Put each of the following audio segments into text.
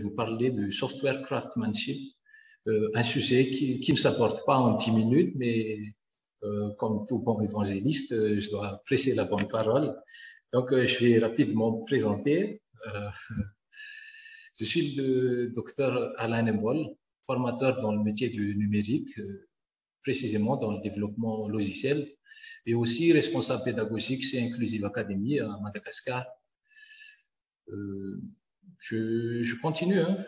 vais vous parler du software craftsmanship, un sujet qui ne s'aborde pas en 10 minutes, mais comme tout bon évangéliste, je dois presser la bonne parole. Donc, je vais rapidement me présenter. Je suis le docteur Alain Nemol, formateur dans le métier du numérique, précisément dans le développement logiciel, et aussi responsable pédagogique chez Inclusive Academy à Madagascar. Je continue. Hein.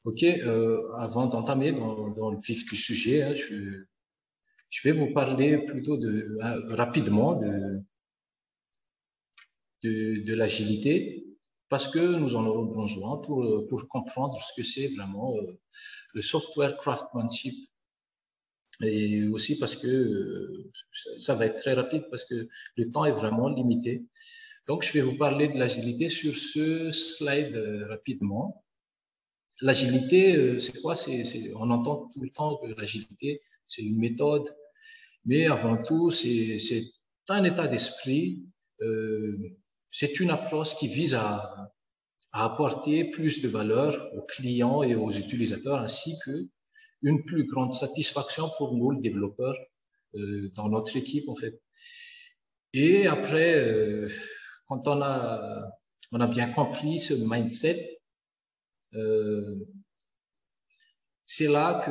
Ok, avant d'entamer dans le vif du sujet, hein, je vais vous parler plutôt rapidement de l'agilité, parce que nous en aurons besoin pour comprendre ce que c'est vraiment le software craftsmanship. Et aussi parce que ça va être très rapide, parce que le temps est vraiment limité. Donc, je vais vous parler de l'agilité sur ce slide rapidement. L'agilité, c'est quoi? On entend tout le temps que l'agilité, c'est une méthode, mais avant tout, c'est un état d'esprit, c'est une approche qui vise à apporter plus de valeur aux clients et aux utilisateurs, ainsi qu'une plus grande satisfaction pour nous, les développeurs, dans notre équipe, en fait. Et après, quand on a bien compris ce mindset, c'est là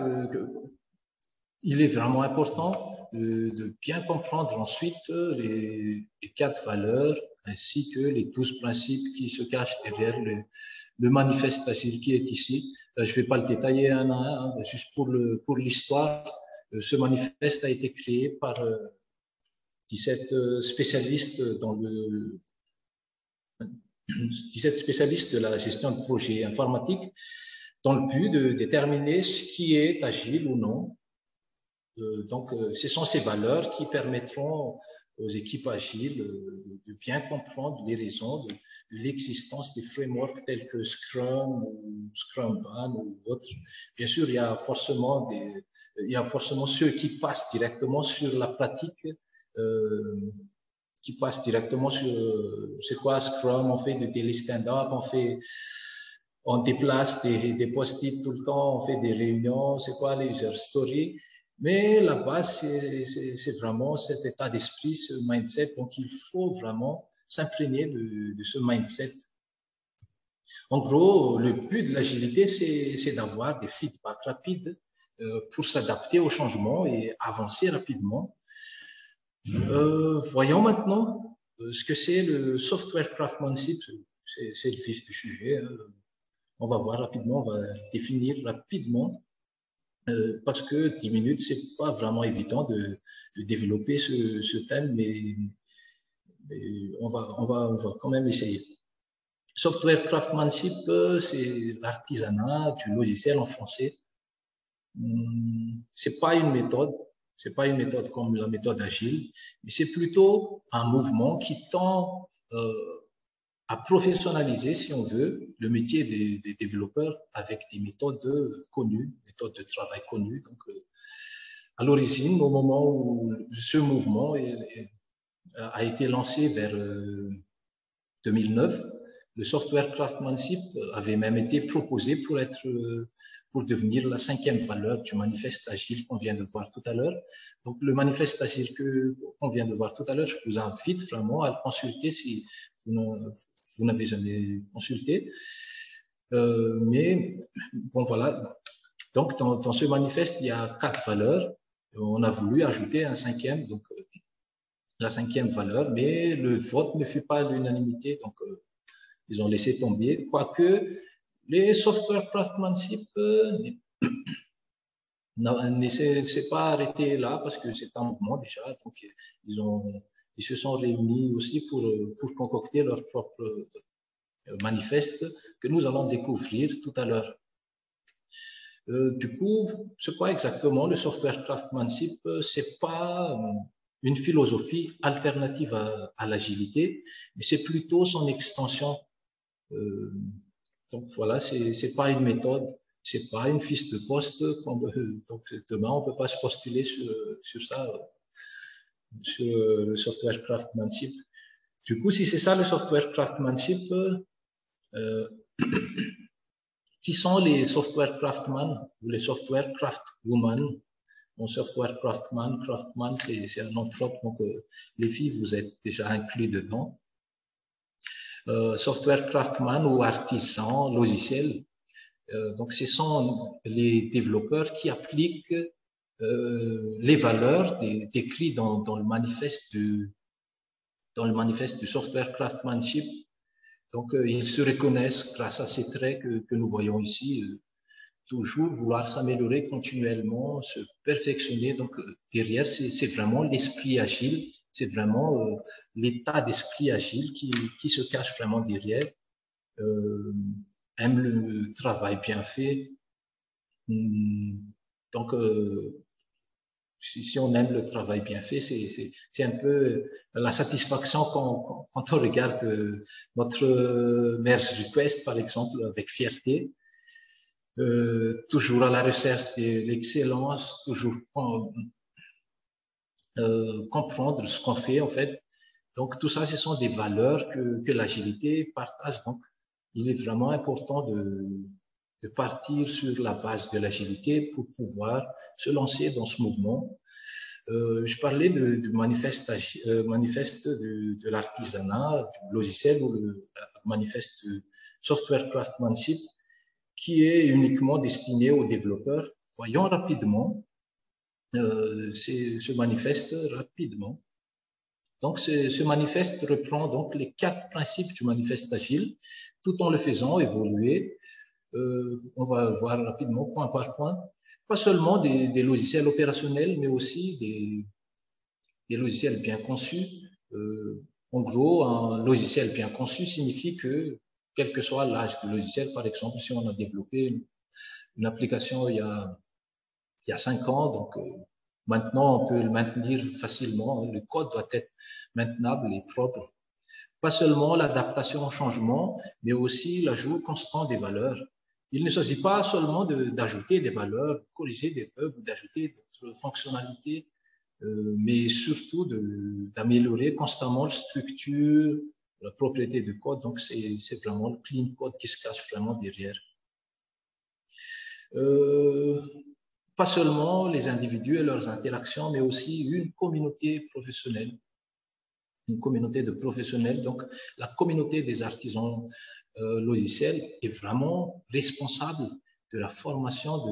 il est vraiment important de bien comprendre ensuite les 4 valeurs ainsi que les 12 principes qui se cachent derrière le manifeste agile qui est ici. Je ne vais pas le détailler un à un, hein, juste pour l'histoire. Ce manifeste a été créé par 17 spécialistes 17 spécialistes de la gestion de projets informatiques dans le but de déterminer ce qui est agile ou non. Donc, ce sont ces valeurs qui permettront aux équipes agiles de bien comprendre les raisons de l'existence des frameworks tels que Scrum ou Scrumban ou autres. Bien sûr, il y a forcément ceux qui passent directement sur la pratique, qui passent directement sur c'est quoi Scrum, on fait du daily stand-up, on déplace des post-it tout le temps, on fait des réunions, c'est quoi les user stories. Mais la base, c'est vraiment cet état d'esprit, ce mindset. Donc, il faut vraiment s'imprégner de ce mindset. En gros, le but de l'agilité, c'est d'avoir des feedbacks rapides pour s'adapter au changement et avancer rapidement. Voyons maintenant ce que c'est le software craftsmanship. C'est le vif du sujet. On va voir rapidement, on va le définir rapidement. Parce que 10 minutes, c'est pas vraiment évident de développer ce thème, mais on va quand même essayer. Software craftsmanship, c'est l'artisanat du logiciel en français. C'est pas une méthode comme la méthode agile, mais c'est plutôt un mouvement qui tend à professionnaliser, si on veut, le métier des développeurs avec des méthodes connues, méthodes de travail connues. Donc, à l'origine, au moment où ce mouvement a été lancé vers 2009, le software craftsmanship avait même été proposé pour devenir la 5e valeur du manifeste agile qu'on vient de voir tout à l'heure. Donc, le manifeste agile qu'on vient de voir tout à l'heure, je vous invite vraiment à le consulter si vous n'avez jamais consulté. Mais bon, voilà. Donc, dans ce manifeste, il y a 4 valeurs. On a voulu ajouter un 5e, donc la 5e valeur, mais le vote ne fut pas à l'unanimité, donc ils ont laissé tomber. Quoique, les software craftsmanship ne s'est pas arrêté là parce que c'est un mouvement déjà. Donc, ils se sont réunis aussi pour concocter leur propre manifeste que nous allons découvrir tout à l'heure. Du coup, c'est quoi exactement le software craftsmanship? C'est pas une philosophie alternative à l'agilité, mais c'est plutôt son extension. Donc voilà, c'est pas une méthode, c'est pas une fiche de poste. Donc demain, on peut pas se postuler sur ça, sur le software craftsmanship. Du coup, si c'est ça le software craftsmanship, qui sont les software craftsman ou les software craftwoman? Mon software craftsman, c'est un nom propre, donc les filles, vous êtes déjà inclus dedans. Software craftsman ou artisan logiciel, donc ce sont les développeurs qui appliquent les valeurs décrites dans le manifeste du software craftsmanship. Donc, ils se reconnaissent grâce à ces traits que nous voyons ici, toujours vouloir s'améliorer continuellement, se perfectionner. Donc, derrière, c'est vraiment l'esprit agile, c'est vraiment l'état d'esprit agile qui se cache vraiment derrière. Aime le travail bien fait. Donc, si on aime le travail bien fait, c'est un peu la satisfaction quand on regarde notre merge request, par exemple, avec fierté. Toujours à la recherche de l'excellence, toujours comprendre ce qu'on fait, en fait. Donc, tout ça, ce sont des valeurs que l'agilité partage. Donc, il est vraiment important de partir sur la base de l'agilité pour pouvoir se lancer dans ce mouvement. Je parlais du manifeste de l'artisanat, du logiciel ou le manifeste software craftsmanship qui est uniquement destiné aux développeurs. Voyons rapidement ce manifeste rapidement. Donc, ce manifeste reprend donc les 4 principes du manifeste agile, tout en le faisant évoluer. On va voir rapidement, point par point, pas seulement des logiciels opérationnels, mais aussi des logiciels bien conçus. En gros, un logiciel bien conçu signifie que, quel que soit l'âge du logiciel, par exemple, si on a développé une application il y a 5 ans, donc maintenant on peut le maintenir facilement. Le code doit être maintenable et propre. Pas seulement l'adaptation au changement, mais aussi l'ajout constant des valeurs. Il ne s'agit pas seulement d'ajouter des valeurs, corriger des bugs, d'ajouter d'autres fonctionnalités, mais surtout d'améliorer constamment la structure, la propriété du code. Donc, c'est vraiment le clean code qui se cache vraiment derrière. Pas seulement les individus et leurs interactions, mais aussi une communauté professionnelle. Une communauté de professionnels. Donc, la communauté des artisans logiciels est vraiment responsable de la formation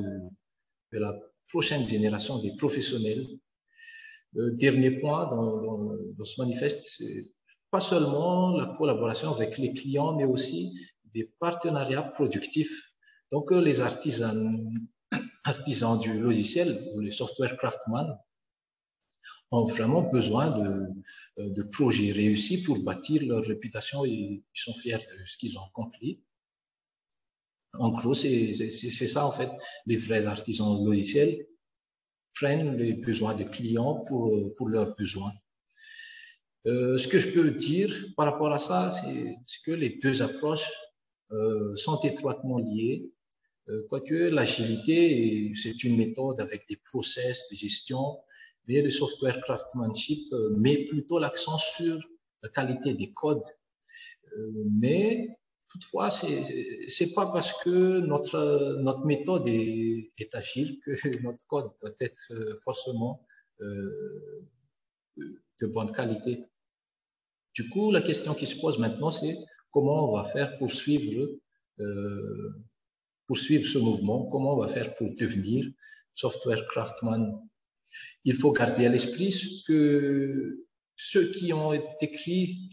de la prochaine génération des professionnels. Dernier point dans ce manifeste, c'est pas seulement la collaboration avec les clients, mais aussi des partenariats productifs. Donc, les artisans du logiciel ou les software craftsmen ont vraiment besoin de projets réussis pour bâtir leur réputation et ils sont fiers de ce qu'ils ont accompli. En gros, c'est ça, en fait. Les vrais artisans logiciels prennent les besoins des clients pour leurs besoins. Ce que je peux dire par rapport à ça, c'est que les deux approches sont étroitement liées. Quoique l'agilité, c'est une méthode avec des process de gestion, mais le software craftsmanship met plutôt l'accent sur la qualité des codes. Mais toutefois, c'est pas parce que notre méthode est agile que notre code doit être forcément de bonne qualité. Du coup, la question qui se pose maintenant, c'est comment on va faire pour suivre ce mouvement, comment on va faire pour devenir software craftsman. Il faut garder à l'esprit que ceux qui ont écrit,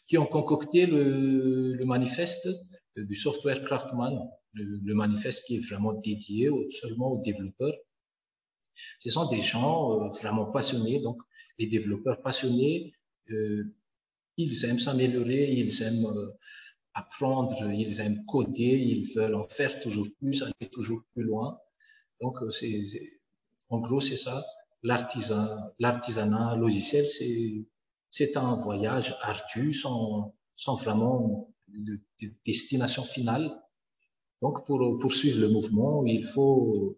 qui ont concocté le manifeste du software craftsman, le manifeste qui est vraiment dédié seulement aux développeurs, ce sont des gens vraiment passionnés. Donc, les développeurs passionnés, ils aiment s'améliorer, ils aiment apprendre, ils aiment coder, ils veulent en faire toujours plus, aller toujours plus loin. Donc, en gros, c'est ça. L'artisanat logiciel, c'est un voyage ardu sans vraiment de destination finale. Donc, pour poursuivre le mouvement, il faut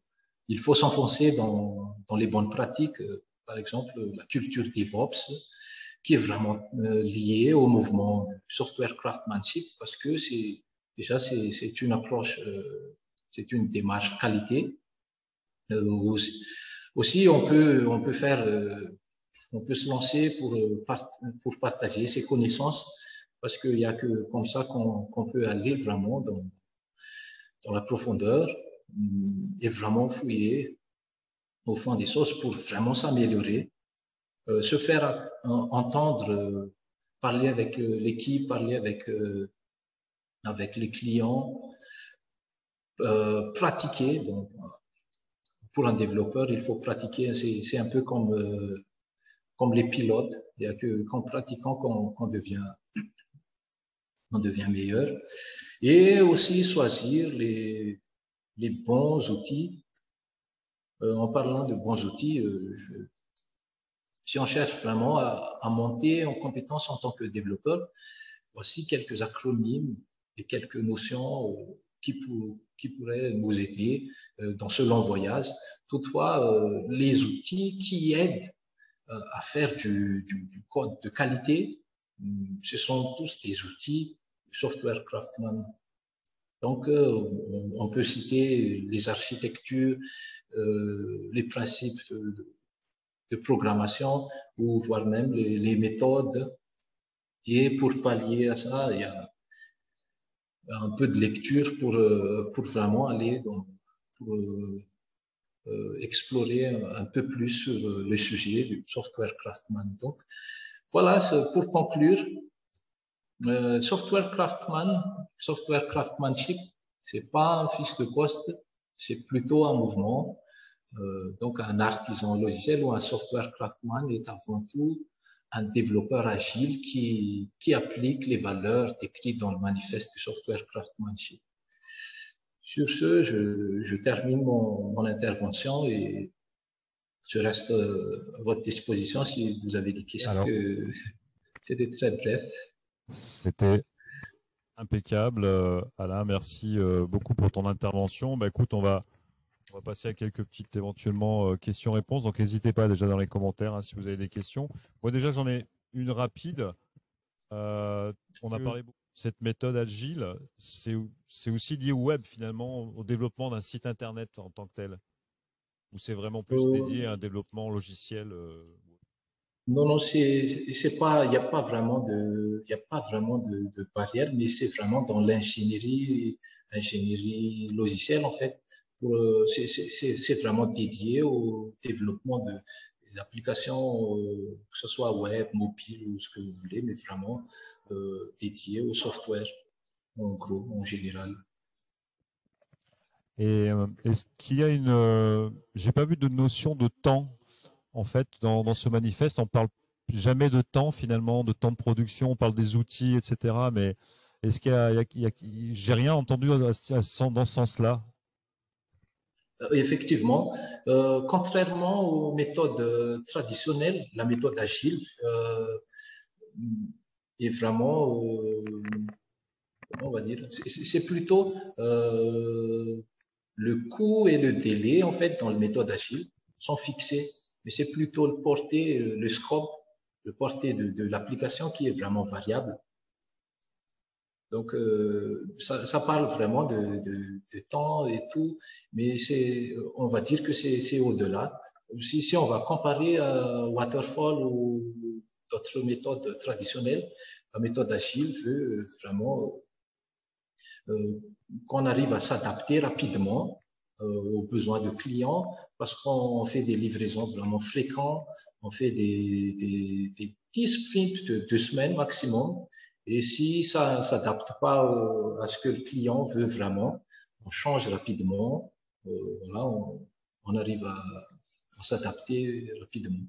s'enfoncer dans les bonnes pratiques. Par exemple, la culture DevOps, qui est vraiment lié au mouvement software craftsmanship parce que c'est une approche, c'est une démarche qualité. Aussi, on peut faire, on peut se lancer pour partager ses connaissances parce qu'il n'y a que comme ça qu'on peut aller vraiment dans la profondeur et vraiment fouiller au fond des choses pour vraiment s'améliorer, se faire entendre, parler avec l'équipe, parler avec les clients, pratiquer. Donc, pour un développeur, il faut pratiquer. C'est un peu comme les pilotes. Il n'y a qu'en pratiquant qu'on devient meilleur. Et aussi choisir les bons outils. En parlant de bons outils, si on cherche vraiment à monter en compétence en tant que développeur, voici quelques acronymes et quelques notions qui pourraient nous aider dans ce long voyage. Toutefois, les outils qui aident à faire du code de qualité, ce sont tous des outils software craftsman. Donc, on peut citer les architectures, les principes de programmation ou voire même les méthodes. Et pour pallier à ça, il y a un peu de lecture pour vraiment aller pour explorer un peu plus sur le sujet du software craftsman. Donc, voilà, pour conclure, software craftsmanship, c'est pas un fiche de poste, c'est plutôt un mouvement. Donc, un artisan logiciel ou un software craftsman est avant tout un développeur agile qui applique les valeurs décrites dans le manifeste du software craftsmanship. Sur ce, je termine mon intervention et je reste à votre disposition si vous avez des questions. Alors, c'était très bref. C'était impeccable. Alain, merci beaucoup pour ton intervention. Bah, écoute, on va passer à quelques petites éventuellement questions-réponses. Donc, n'hésitez pas déjà dans les commentaires hein, si vous avez des questions. Moi, déjà, j'en ai une rapide. On a parlé beaucoup de cette méthode agile. C'est aussi lié au web, finalement, au développement d'un site Internet en tant que tel. Ou c'est vraiment plus dédié à un développement logiciel Non, c'est pas, il n'y a pas vraiment de barrière, mais c'est vraiment dans l'ingénierie logicielle, en fait. C'est vraiment dédié au développement d'applications, que ce soit web, mobile ou ce que vous voulez, mais vraiment dédié au software, en gros, en général. Et est-ce qu'il y a j'ai pas vu de notion de temps, en fait, dans ce manifeste. On parle jamais de temps, finalement, de temps de production. On parle des outils, etc. Mais est-ce j'ai rien entendu dans ce sens-là? Effectivement, contrairement aux méthodes traditionnelles, la méthode agile est vraiment, on va dire, c'est plutôt le coût et le délai, en fait, dans la méthode agile sont fixés, mais c'est plutôt le portée, le scope, le portée de l'application qui est vraiment variable. Donc, ça parle vraiment de temps et tout, mais on va dire que c'est au-delà. Si on va comparer à Waterfall ou d'autres méthodes traditionnelles, la méthode agile veut vraiment qu'on arrive à s'adapter rapidement aux besoins de clients parce qu'on fait des livraisons vraiment fréquentes, on fait des petits sprints de 2 semaines maximum. Et si ça ne s'adapte pas à ce que le client veut vraiment, on change rapidement. Voilà, on arrive à s'adapter rapidement.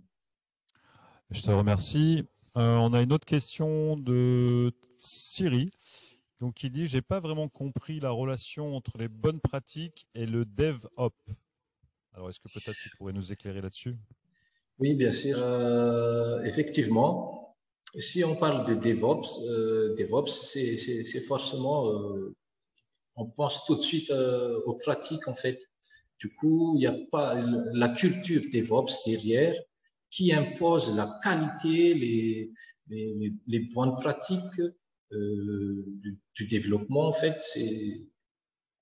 Je te remercie. On a une autre question de Siri. Donc, il dit, j'ai pas vraiment compris la relation entre les bonnes pratiques et le DevOps. Alors, est-ce que peut-être tu pourrais nous éclairer là-dessus? Oui, bien sûr. Effectivement, si on parle de DevOps, c'est forcément, on pense tout de suite aux pratiques en fait. Du coup, il n'y a pas la culture DevOps derrière qui impose la qualité, les bonnes pratiques du développement. En fait,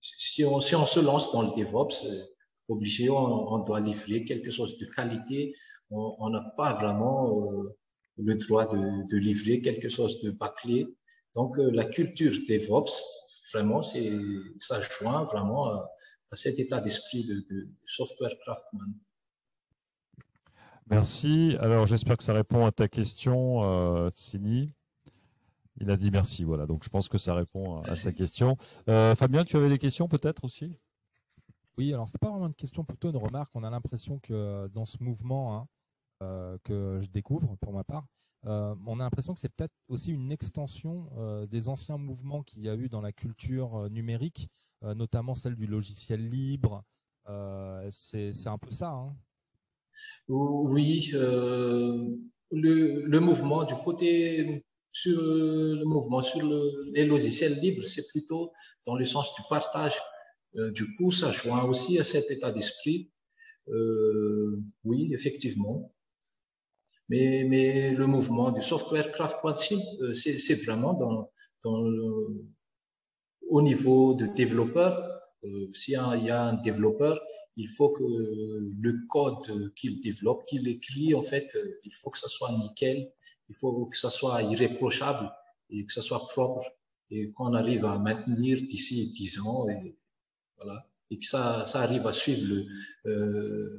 si on se lance dans le DevOps, obligé, on doit livrer quelque chose de qualité. On n'a pas vraiment le droit de livrer quelque chose de bâclé. Donc, la culture DevOps, vraiment, ça joint vraiment à cet état d'esprit de software craftsman. Merci. Alors, j'espère que ça répond à ta question, Tsini. Il a dit merci, voilà. Donc, je pense que ça répond à sa question. Fabien, tu avais des questions peut-être aussi? Oui, alors, ce n'est pas vraiment une question, plutôt une remarque. On a l'impression que dans ce mouvement que je découvre pour ma part, on a l'impression que c'est peut-être aussi une extension des anciens mouvements qu'il y a eu dans la culture numérique, notamment celle du logiciel libre. C'est un peu ça, hein. Oui, le mouvement du côté sur le mouvement sur les logiciels libres, c'est plutôt dans le sens du partage. Du coup, ça joint aussi à cet état d'esprit. Oui, effectivement. Mais le mouvement du software craftsmanship, c'est vraiment au niveau de développeur. S'il y a un développeur, il faut que le code qu'il développe, qu'il écrit, en fait, il faut que ça soit nickel, il faut que ça soit irréprochable et que ça soit propre et qu'on arrive à maintenir d'ici 10 ans et voilà. Et que ça arrive à suivre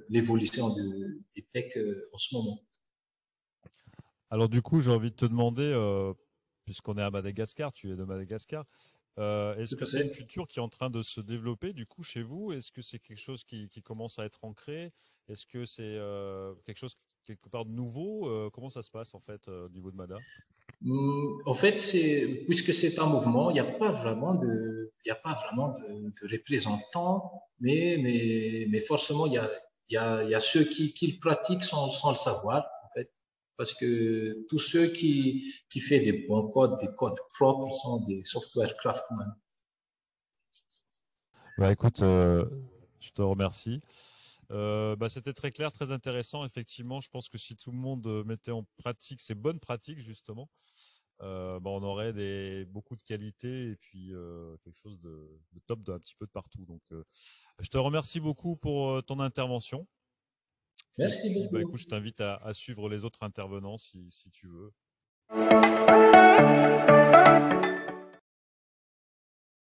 l'évolution des techs en ce moment. Alors du coup, j'ai envie de te demander, puisqu'on est à Madagascar, tu es de Madagascar, est-ce que c'est une culture qui est en train de se développer du coup chez vous? Est-ce que c'est quelque chose qui commence à être ancré? Est-ce que c'est quelque chose quelque part de nouveau? Comment ça se passe en fait au niveau de Mada? En fait, puisque c'est un mouvement, il n'y a pas vraiment de représentants, mais forcément, il y a ceux qui le pratiquent sans le savoir, en fait, parce que tous ceux qui font des bons codes, des codes propres, sont des software craftsmen. Bah, écoute, je te remercie. C'était très clair, très intéressant. Effectivement, je pense que si tout le monde mettait en pratique ces bonnes pratiques, justement, on aurait beaucoup de qualité et puis quelque chose de top un petit peu de partout. Donc, je te remercie beaucoup pour ton intervention. Merci beaucoup. beaucoup. Écoute, je t'invite à suivre les autres intervenants si tu veux.